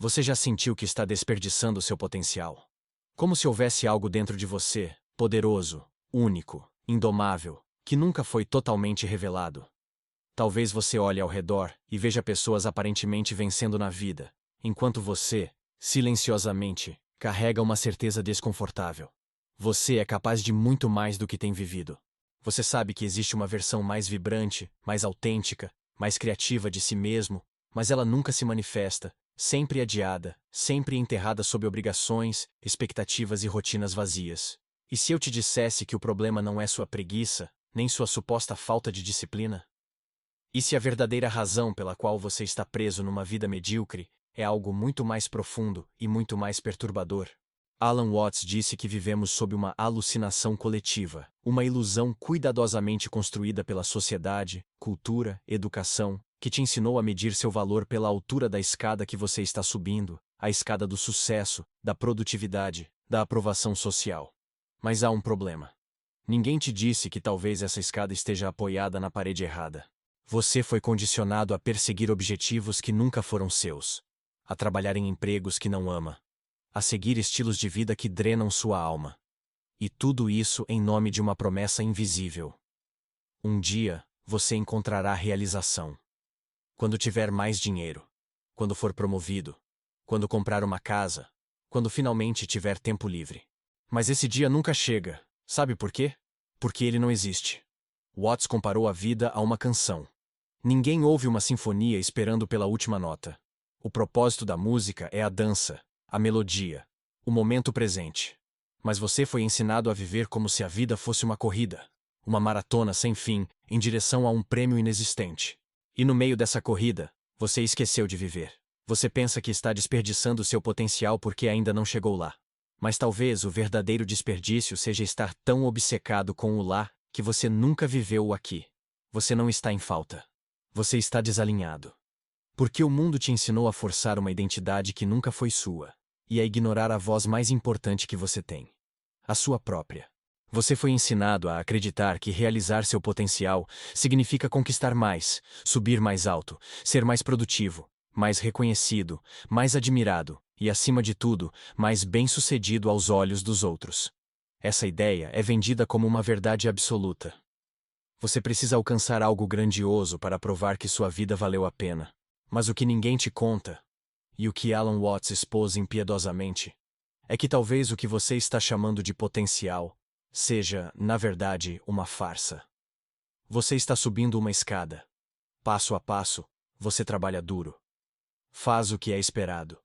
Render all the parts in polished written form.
Você já sentiu que está desperdiçando seu potencial? Como se houvesse algo dentro de você, poderoso, único, indomável, que nunca foi totalmente revelado. Talvez você olhe ao redor e veja pessoas aparentemente vencendo na vida, enquanto você, silenciosamente, carrega uma certeza desconfortável. Você é capaz de muito mais do que tem vivido. Você sabe que existe uma versão mais vibrante, mais autêntica, mais criativa de si mesmo, mas ela nunca se manifesta, sempre adiada, sempre enterrada sob obrigações, expectativas e rotinas vazias. E se eu te dissesse que o problema não é sua preguiça, nem sua suposta falta de disciplina? E se a verdadeira razão pela qual você está preso numa vida medíocre é algo muito mais profundo e muito mais perturbador? Alan Watts disse que vivemos sob uma alucinação coletiva, uma ilusão cuidadosamente construída pela sociedade, cultura, educação, que te ensinou a medir seu valor pela altura da escada que você está subindo, a escada do sucesso, da produtividade, da aprovação social. Mas há um problema. Ninguém te disse que talvez essa escada esteja apoiada na parede errada. Você foi condicionado a perseguir objetivos que nunca foram seus, a trabalhar em empregos que não ama, a seguir estilos de vida que drenam sua alma. E tudo isso em nome de uma promessa invisível. Um dia, você encontrará realização. Quando tiver mais dinheiro, quando for promovido, quando comprar uma casa, quando finalmente tiver tempo livre. Mas esse dia nunca chega. Sabe por quê? Porque ele não existe. Watts comparou a vida a uma canção. Ninguém ouve uma sinfonia esperando pela última nota. O propósito da música é a dança, a melodia, o momento presente. Mas você foi ensinado a viver como se a vida fosse uma corrida, uma maratona sem fim, em direção a um prêmio inexistente. E no meio dessa corrida, você esqueceu de viver. Você pensa que está desperdiçando seu potencial porque ainda não chegou lá. Mas talvez o verdadeiro desperdício seja estar tão obcecado com o lá que você nunca viveu o aqui. Você não está em falta. Você está desalinhado. Porque o mundo te ensinou a forçar uma identidade que nunca foi sua, e a ignorar a voz mais importante que você tem. A sua própria. Você foi ensinado a acreditar que realizar seu potencial significa conquistar mais, subir mais alto, ser mais produtivo, mais reconhecido, mais admirado e, acima de tudo, mais bem-sucedido aos olhos dos outros. Essa ideia é vendida como uma verdade absoluta. Você precisa alcançar algo grandioso para provar que sua vida valeu a pena. Mas o que ninguém te conta, e o que Alan Watts expôs impiedosamente, é que talvez o que você está chamando de potencial seja, na verdade, uma farsa. Você está subindo uma escada. Passo a passo, você trabalha duro. Faz o que é esperado.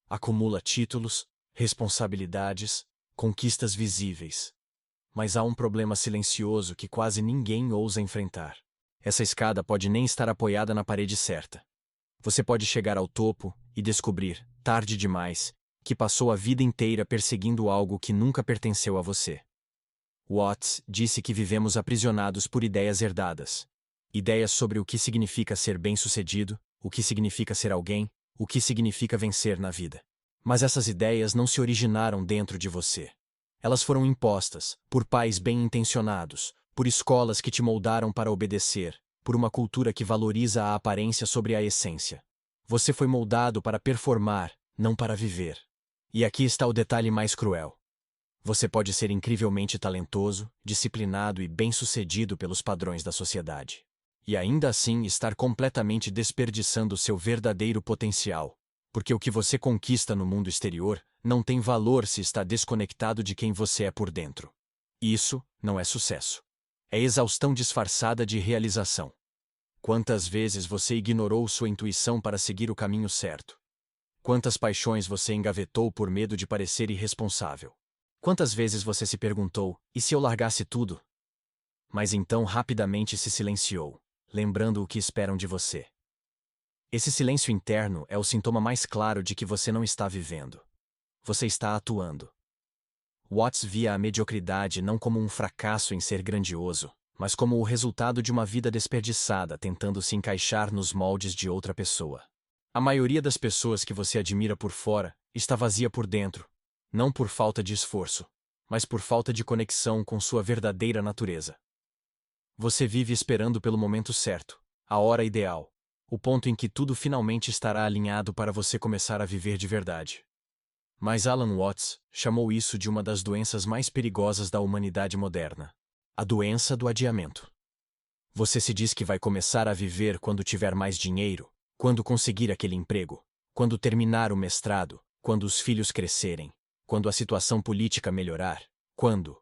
Acumula títulos, responsabilidades, conquistas visíveis. Mas há um problema silencioso que quase ninguém ousa enfrentar. Essa escada pode nem estar apoiada na parede certa. Você pode chegar ao topo e descobrir, tarde demais, que passou a vida inteira perseguindo algo que nunca pertenceu a você. Watts disse que vivemos aprisionados por ideias herdadas. Ideias sobre o que significa ser bem-sucedido, o que significa ser alguém, o que significa vencer na vida. Mas essas ideias não se originaram dentro de você. Elas foram impostas, por pais bem-intencionados, por escolas que te moldaram para obedecer, por uma cultura que valoriza a aparência sobre a essência. Você foi moldado para performar, não para viver. E aqui está o detalhe mais cruel. Você pode ser incrivelmente talentoso, disciplinado e bem-sucedido pelos padrões da sociedade. E ainda assim estar completamente desperdiçando seu verdadeiro potencial, porque o que você conquista no mundo exterior não tem valor se está desconectado de quem você é por dentro. Isso não é sucesso. É exaustão disfarçada de realização. Quantas vezes você ignorou sua intuição para seguir o caminho certo? Quantas paixões você engavetou por medo de parecer irresponsável? Quantas vezes você se perguntou, e se eu largasse tudo? Mas então rapidamente se silenciou, lembrando o que esperam de você. Esse silêncio interno é o sintoma mais claro de que você não está vivendo. Você está atuando. Watts via a mediocridade não como um fracasso em ser grandioso, mas como o resultado de uma vida desperdiçada tentando se encaixar nos moldes de outra pessoa. A maioria das pessoas que você admira por fora está vazia por dentro, não por falta de esforço, mas por falta de conexão com sua verdadeira natureza. Você vive esperando pelo momento certo, a hora ideal, o ponto em que tudo finalmente estará alinhado para você começar a viver de verdade. Mas Alan Watts chamou isso de uma das doenças mais perigosas da humanidade moderna: a doença do adiamento. Você se diz que vai começar a viver quando tiver mais dinheiro, quando conseguir aquele emprego, quando terminar o mestrado, quando os filhos crescerem, quando a situação política melhorar, quando.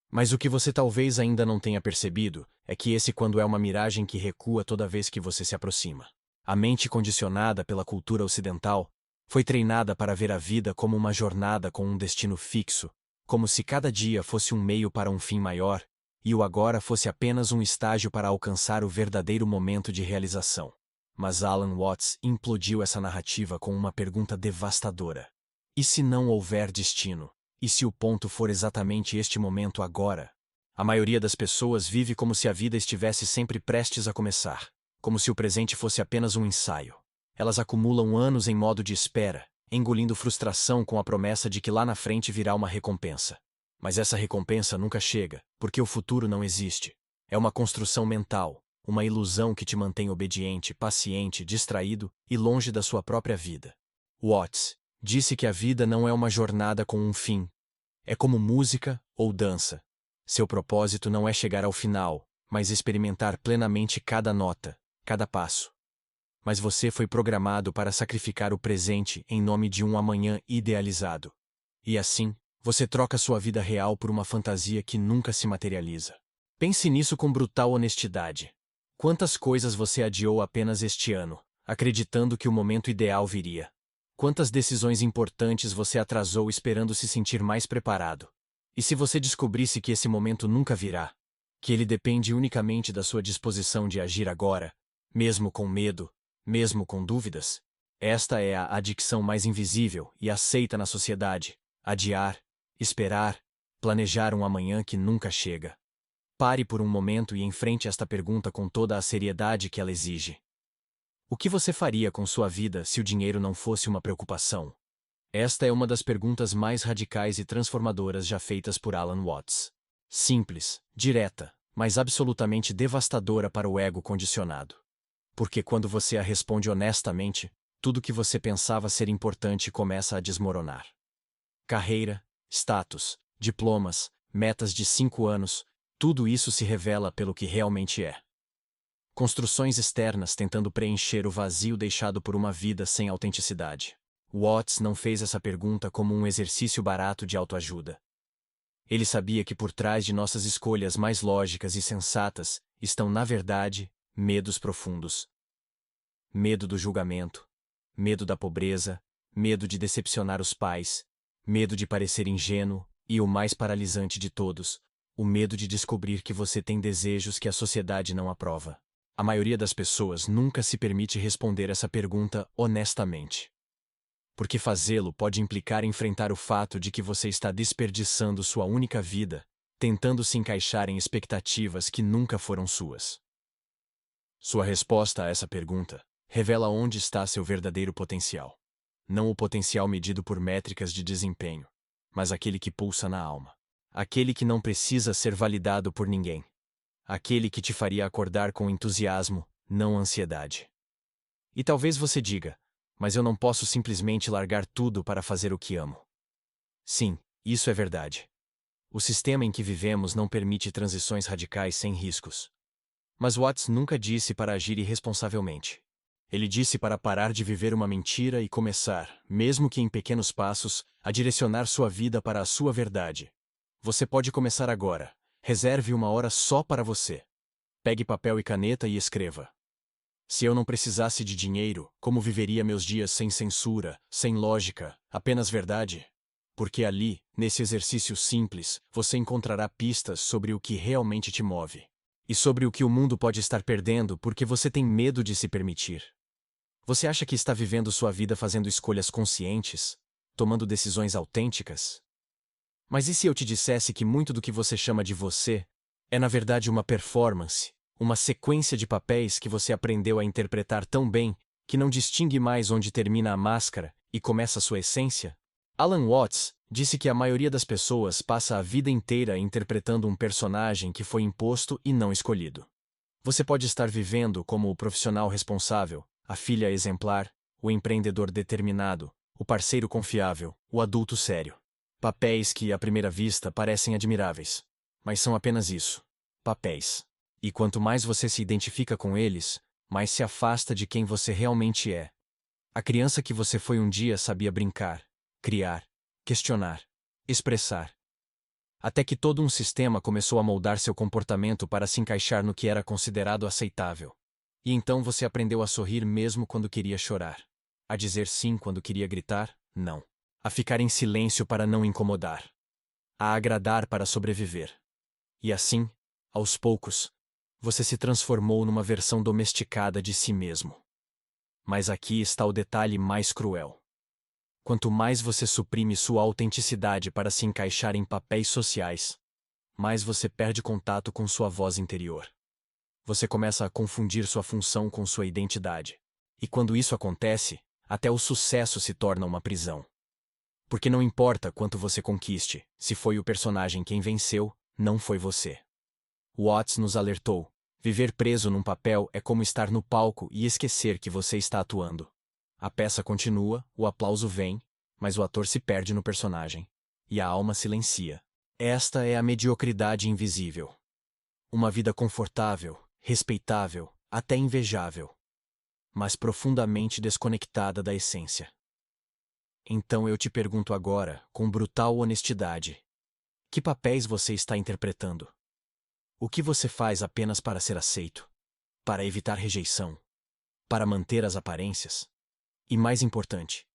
Mas o que você talvez ainda não tenha percebido é que esse quando é uma miragem que recua toda vez que você se aproxima. A mente condicionada pela cultura ocidental foi treinada para ver a vida como uma jornada com um destino fixo, como se cada dia fosse um meio para um fim maior, e o agora fosse apenas um estágio para alcançar o verdadeiro momento de realização. Mas Alan Watts implodiu essa narrativa com uma pergunta devastadora: e se não houver destino? E se o ponto for exatamente este momento agora? A maioria das pessoas vive como se a vida estivesse sempre prestes a começar, como se o presente fosse apenas um ensaio. Elas acumulam anos em modo de espera, engolindo frustração com a promessa de que lá na frente virá uma recompensa. Mas essa recompensa nunca chega, porque o futuro não existe. É uma construção mental, uma ilusão que te mantém obediente, paciente, distraído e longe da sua própria vida. Watts disse que a vida não é uma jornada com um fim. É como música ou dança. Seu propósito não é chegar ao final, mas experimentar plenamente cada nota, cada passo. Mas você foi programado para sacrificar o presente em nome de um amanhã idealizado. E assim, você troca sua vida real por uma fantasia que nunca se materializa. Pense nisso com brutal honestidade. Quantas coisas você adiou apenas este ano, acreditando que o momento ideal viria? Quantas decisões importantes você atrasou esperando se sentir mais preparado? E se você descobrisse que esse momento nunca virá? Que ele depende unicamente da sua disposição de agir agora, mesmo com medo, mesmo com dúvidas? Esta é a adicção mais invisível e aceita na sociedade: adiar, esperar, planejar um amanhã que nunca chega. Pare por um momento e enfrente esta pergunta com toda a seriedade que ela exige. O que você faria com sua vida se o dinheiro não fosse uma preocupação? Esta é uma das perguntas mais radicais e transformadoras já feitas por Alan Watts. Simples, direta, mas absolutamente devastadora para o ego condicionado. Porque quando você a responde honestamente, tudo que você pensava ser importante começa a desmoronar. Carreira, status, diplomas, metas de 5 anos, tudo isso se revela pelo que realmente é. Construções externas tentando preencher o vazio deixado por uma vida sem autenticidade. Watts não fez essa pergunta como um exercício barato de autoajuda. Ele sabia que por trás de nossas escolhas mais lógicas e sensatas estão, na verdade, medos profundos. Medo do julgamento, medo da pobreza, medo de decepcionar os pais, medo de parecer ingênuo e, o mais paralisante de todos, o medo de descobrir que você tem desejos que a sociedade não aprova. A maioria das pessoas nunca se permite responder essa pergunta honestamente. Porque fazê-lo pode implicar enfrentar o fato de que você está desperdiçando sua única vida, tentando se encaixar em expectativas que nunca foram suas. Sua resposta a essa pergunta revela onde está seu verdadeiro potencial. Não o potencial medido por métricas de desempenho, mas aquele que pulsa na alma. Aquele que não precisa ser validado por ninguém. Aquele que te faria acordar com entusiasmo, não ansiedade. E talvez você diga: mas eu não posso simplesmente largar tudo para fazer o que amo. Sim, isso é verdade. O sistema em que vivemos não permite transições radicais sem riscos. Mas Watts nunca disse para agir irresponsavelmente. Ele disse para parar de viver uma mentira e começar, mesmo que em pequenos passos, a direcionar sua vida para a sua verdade. Você pode começar agora. Reserve uma hora só para você. Pegue papel e caneta e escreva. Se eu não precisasse de dinheiro, como viveria meus dias sem censura, sem lógica, apenas verdade? Porque ali, nesse exercício simples, você encontrará pistas sobre o que realmente te move. E sobre o que o mundo pode estar perdendo porque você tem medo de se permitir. Você acha que está vivendo sua vida fazendo escolhas conscientes? Tomando decisões autênticas? Mas e se eu te dissesse que muito do que você chama de você é na verdade uma performance, uma sequência de papéis que você aprendeu a interpretar tão bem que não distingue mais onde termina a máscara e começa a sua essência? Alan Watts disse que a maioria das pessoas passa a vida inteira interpretando um personagem que foi imposto e não escolhido. Você pode estar vivendo como o profissional responsável, a filha exemplar, o empreendedor determinado, o parceiro confiável, o adulto sério. Papéis que, à primeira vista, parecem admiráveis. Mas são apenas isso. Papéis. E quanto mais você se identifica com eles, mais se afasta de quem você realmente é. A criança que você foi um dia sabia brincar, criar, questionar, expressar. Até que todo um sistema começou a moldar seu comportamento para se encaixar no que era considerado aceitável. E então você aprendeu a sorrir mesmo quando queria chorar. A dizer sim quando queria gritar, não. A ficar em silêncio para não incomodar. A agradar para sobreviver. E assim, aos poucos, você se transformou numa versão domesticada de si mesmo. Mas aqui está o detalhe mais cruel. Quanto mais você suprime sua autenticidade para se encaixar em papéis sociais, mais você perde contato com sua voz interior. Você começa a confundir sua função com sua identidade. E quando isso acontece, até o sucesso se torna uma prisão. Porque não importa quanto você conquiste, se foi o personagem quem venceu, não foi você. Watts nos alertou: viver preso num papel é como estar no palco e esquecer que você está atuando. A peça continua, o aplauso vem, mas o ator se perde no personagem. E a alma silencia. Esta é a mediocridade invisível. Uma vida confortável, respeitável, até invejável, mas profundamente desconectada da essência. Então eu te pergunto agora, com brutal honestidade: que papéis você está interpretando? O que você faz apenas para ser aceito? Para evitar rejeição? Para manter as aparências? E mais importante,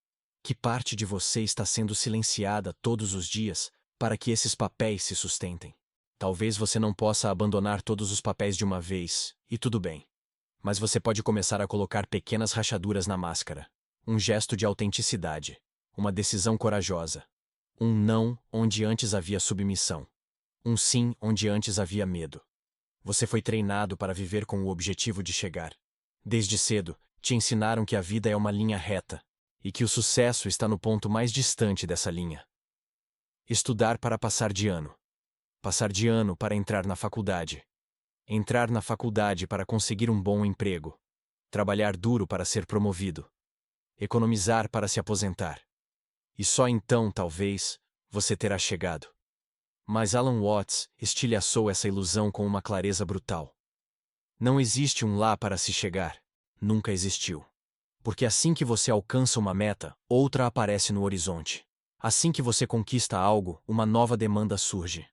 que parte de você está sendo silenciada todos os dias para que esses papéis se sustentem? Talvez você não possa abandonar todos os papéis de uma vez, e tudo bem. Mas você pode começar a colocar pequenas rachaduras na máscara. Um gesto de autenticidade. Uma decisão corajosa. Um não onde antes havia submissão. Um sim onde antes havia medo. Você foi treinado para viver com o objetivo de chegar. Desde cedo, te ensinaram que a vida é uma linha reta, e que o sucesso está no ponto mais distante dessa linha. Estudar para passar de ano. Passar de ano para entrar na faculdade. Entrar na faculdade para conseguir um bom emprego. Trabalhar duro para ser promovido. Economizar para se aposentar. E só então, talvez, você terá chegado. Mas Alan Watts estilhaçou essa ilusão com uma clareza brutal. Não existe um lá para se chegar. Nunca existiu. Porque assim que você alcança uma meta, outra aparece no horizonte. Assim que você conquista algo, uma nova demanda surge.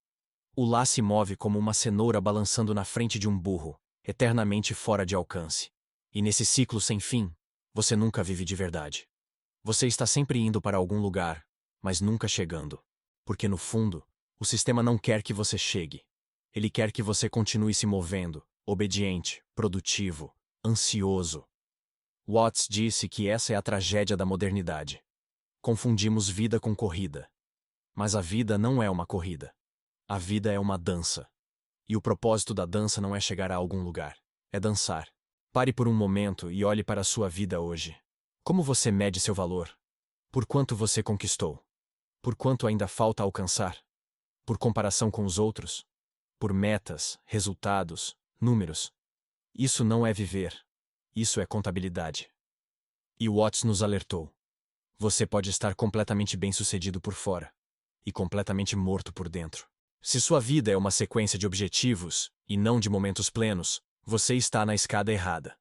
O lá se move como uma cenoura balançando na frente de um burro, eternamente fora de alcance. E nesse ciclo sem fim, você nunca vive de verdade. Você está sempre indo para algum lugar, mas nunca chegando. Porque no fundo, o sistema não quer que você chegue. Ele quer que você continue se movendo, obediente, produtivo, ansioso. Watts disse que essa é a tragédia da modernidade. Confundimos vida com corrida. Mas a vida não é uma corrida. A vida é uma dança. E o propósito da dança não é chegar a algum lugar. É dançar. Pare por um momento e olhe para a sua vida hoje. Como você mede seu valor? Por quanto você conquistou? Por quanto ainda falta alcançar? Por comparação com os outros? Por metas, resultados, números? Isso não é viver. Isso é contabilidade. E Watts nos alertou. Você pode estar completamente bem-sucedido por fora e completamente morto por dentro. Se sua vida é uma sequência de objetivos, e não de momentos plenos, você está na escada errada.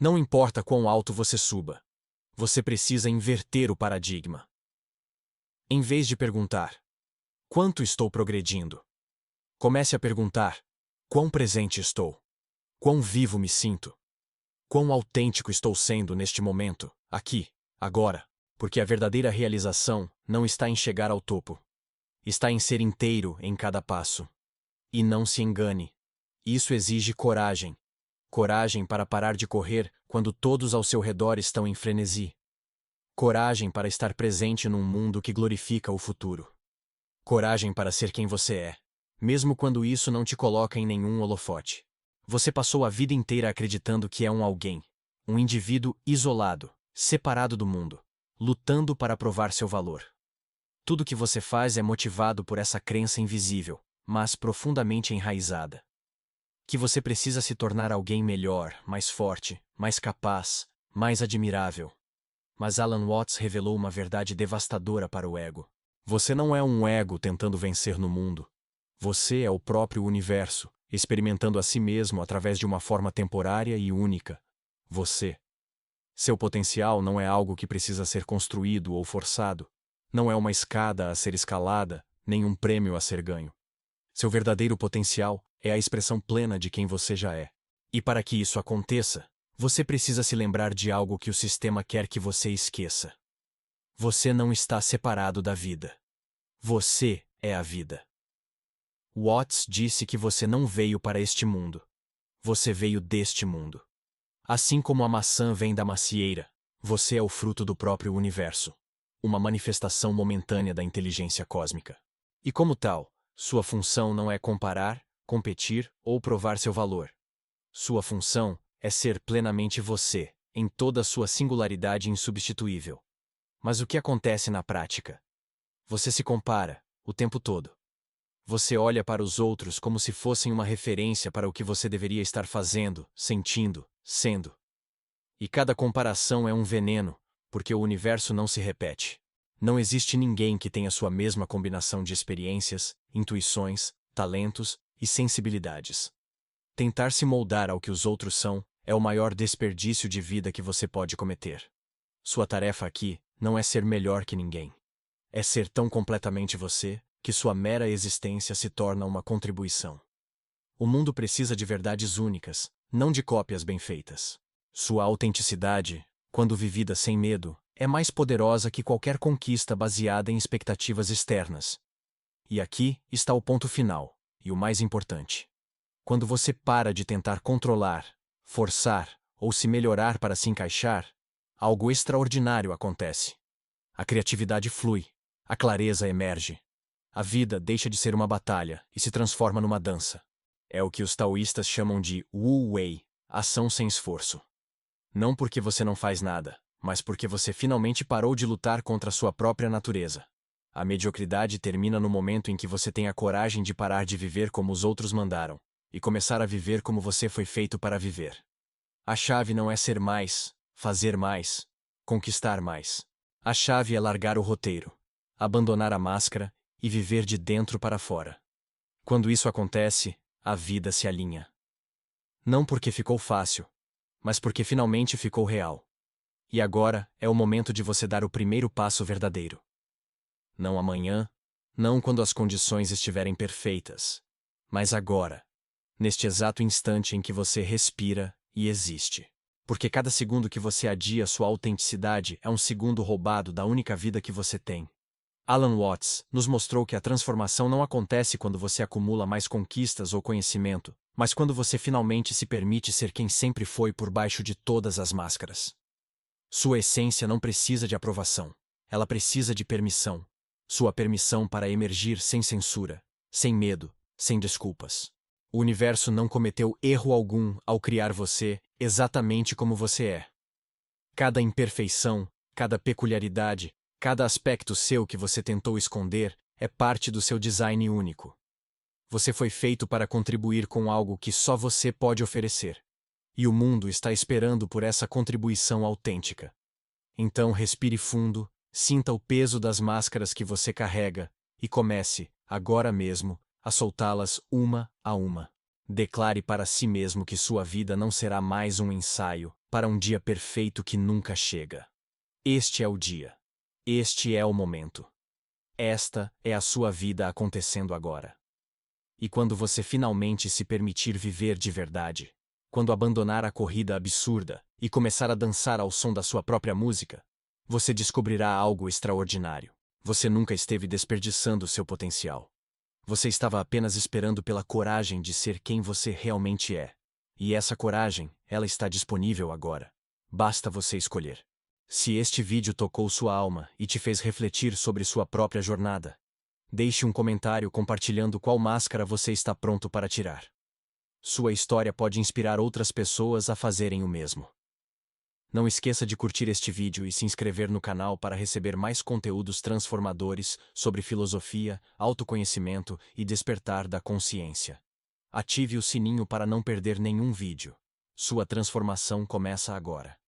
Não importa quão alto você suba. Você precisa inverter o paradigma. Em vez de perguntar: quanto estou progredindo? Comece a perguntar: quão presente estou? Quão vivo me sinto? Quão autêntico estou sendo neste momento, aqui, agora? Porque a verdadeira realização não está em chegar ao topo. Está em ser inteiro em cada passo. E não se engane. Isso exige coragem. Coragem para parar de correr quando todos ao seu redor estão em frenesi. Coragem para estar presente num mundo que glorifica o futuro. Coragem para ser quem você é, mesmo quando isso não te coloca em nenhum holofote. Você passou a vida inteira acreditando que é um alguém, um indivíduo isolado, separado do mundo, lutando para provar seu valor. Tudo que você faz é motivado por essa crença invisível, mas profundamente enraizada. que você precisa se tornar alguém melhor, mais forte, mais capaz, mais admirável. Mas Alan Watts revelou uma verdade devastadora para o ego. Você não é um ego tentando vencer no mundo. Você é o próprio universo, experimentando a si mesmo através de uma forma temporária e única. Você. Seu potencial não é algo que precisa ser construído ou forçado. Não é uma escada a ser escalada, nem um prêmio a ser ganho. Seu verdadeiro potencial é a expressão plena de quem você já é. E para que isso aconteça, você precisa se lembrar de algo que o sistema quer que você esqueça. Você não está separado da vida. Você é a vida. Watts disse que você não veio para este mundo. Você veio deste mundo. Assim como a maçã vem da macieira, você é o fruto do próprio universo, uma manifestação momentânea da inteligência cósmica. E como tal, sua função não é comparar, competir ou provar seu valor. Sua função é ser plenamente você, em toda a sua singularidade insubstituível. Mas o que acontece na prática? Você se compara, o tempo todo. Você olha para os outros como se fossem uma referência para o que você deveria estar fazendo, sentindo, sendo. E cada comparação é um veneno, porque o universo não se repete. Não existe ninguém que tenha sua mesma combinação de experiências, intuições, talentos e sensibilidades. Tentar se moldar ao que os outros são é o maior desperdício de vida que você pode cometer. Sua tarefa aqui não é ser melhor que ninguém. É ser tão completamente você que sua mera existência se torna uma contribuição. O mundo precisa de verdades únicas, não de cópias bem feitas. Sua autenticidade, quando vivida sem medo, é mais poderosa que qualquer conquista baseada em expectativas externas. E aqui está o ponto final, e o mais importante. Quando você para de tentar controlar, forçar ou se melhorar para se encaixar, algo extraordinário acontece. A criatividade flui, a clareza emerge. A vida deixa de ser uma batalha e se transforma numa dança. É o que os taoístas chamam de Wu Wei, ação sem esforço. Não porque você não faz nada, mas porque você finalmente parou de lutar contra sua própria natureza. A mediocridade termina no momento em que você tem a coragem de parar de viver como os outros mandaram, e começar a viver como você foi feito para viver. A chave não é ser mais, fazer mais, conquistar mais. A chave é largar o roteiro, abandonar a máscara e viver de dentro para fora. Quando isso acontece, a vida se alinha. Não porque ficou fácil, mas porque finalmente ficou real. E agora é o momento de você dar o primeiro passo verdadeiro. Não amanhã, não quando as condições estiverem perfeitas, mas agora, neste exato instante em que você respira e existe. Porque cada segundo que você adia sua autenticidade é um segundo roubado da única vida que você tem. Alan Watts nos mostrou que a transformação não acontece quando você acumula mais conquistas ou conhecimento, mas quando você finalmente se permite ser quem sempre foi por baixo de todas as máscaras. Sua essência não precisa de aprovação, ela precisa de permissão. Sua permissão para emergir sem censura, sem medo, sem desculpas. O universo não cometeu erro algum ao criar você exatamente como você é. Cada imperfeição, cada peculiaridade, cada aspecto seu que você tentou esconder é parte do seu design único. Você foi feito para contribuir com algo que só você pode oferecer. E o mundo está esperando por essa contribuição autêntica. Então respire fundo, sinta o peso das máscaras que você carrega e comece, agora mesmo, a soltá-las uma a uma. Declare para si mesmo que sua vida não será mais um ensaio para um dia perfeito que nunca chega. Este é o dia. Este é o momento. Esta é a sua vida acontecendo agora. E quando você finalmente se permitir viver de verdade, quando abandonar a corrida absurda e começar a dançar ao som da sua própria música, você descobrirá algo extraordinário. Você nunca esteve desperdiçando seu potencial. Você estava apenas esperando pela coragem de ser quem você realmente é. E essa coragem, ela está disponível agora. Basta você escolher. Se este vídeo tocou sua alma e te fez refletir sobre sua própria jornada, deixe um comentário compartilhando qual máscara você está pronto para tirar. Sua história pode inspirar outras pessoas a fazerem o mesmo. Não esqueça de curtir este vídeo e se inscrever no canal para receber mais conteúdos transformadores sobre filosofia, autoconhecimento e despertar da consciência. Ative o sininho para não perder nenhum vídeo. Sua transformação começa agora.